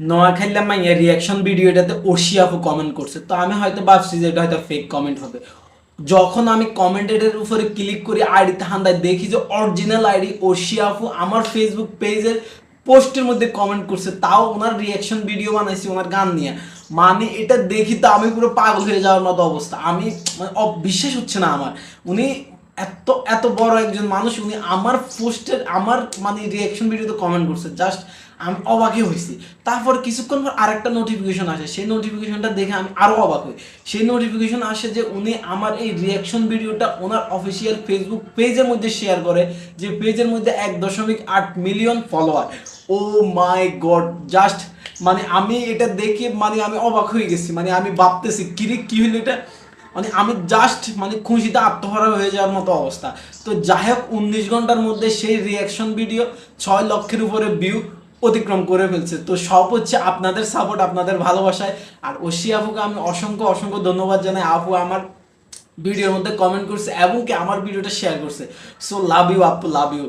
নোয়াখাইলা মাইয়া রিয়াকশন ভিডিওটাতে অর্শি আপু কমেন্ট করছে, তো আমি হয়তো ভাবছি যে এটা হয়তো ফেক কমেন্ট হবে। যখন আমি কমেন্টের উপরে ক্লিক করি আইডিতে হান্দায় দেখি যে অরিজিনাল আইডি অর্শি আপু আমার ফেসবুক পেজের পোস্টের মধ্যে কমেন্ট করছে, তাও ওনার রিয়াকশন ভিডিও বানাইছি ওনার গান নিয়ে। মানে এটা দেখি তো আমি পুরো পাগল হয়ে যাওয়ার মতো অবস্থা। আমি মানে বিশ্বাস হচ্ছে না আমার, উনি এত এত বড় একজন মানুষ, উনি আমার পোস্টের আমার মানে রিয়াকশন ভিডিওতে কমেন্ট করছে, জাস্ট আমি অবাকই হয়েছি। তারপর কিছুক্ষণ পর আরেকটা নোটিফিকেশন আসে, সেই নোটিফিকেশনটা দেখে আমি আরও অবাক হই। সেই নোটিফিকেশন আসে যে উনি আমার এই রিয়াকশন ভিডিওটা ওনার অফিসিয়াল ফেসবুক পেজের মধ্যে শেয়ার করে, যে পেজের মধ্যে 1.8 মিলিয়ন ফলোয়ার। ও মাই গড, জাস্ট মানে আমি এটা দেখে মানে আমি অবাক হয়ে গেছি। মানে আমি ভাবতেছি কিরে কি হলো এটা, মানে আমি জাস্ট মানে খুশিতে আত্মহারা হয়ে যাওয়ার মতো অবস্থা। তো যাই হোক 19 ঘন্টার মধ্যে সেই রিয়াকশন ভিডিও 6 লক্ষের উপরে ভিউ অতিক্রম করে ফেলছে। তো সব হচ্ছে আপনাদের সাপোর্ট, আপনাদের ভালোবাসায়। আর অসি আপুকে আমি অসংখ্য অসংখ্য ধন্যবাদ জানাই। আপু আমার ভিডিওর মধ্যে কমেন্ট করছে এবং কি আমার ভিডিওটা শেয়ার করছে। সো লাভ ইউ আপু, লাভ ইউ।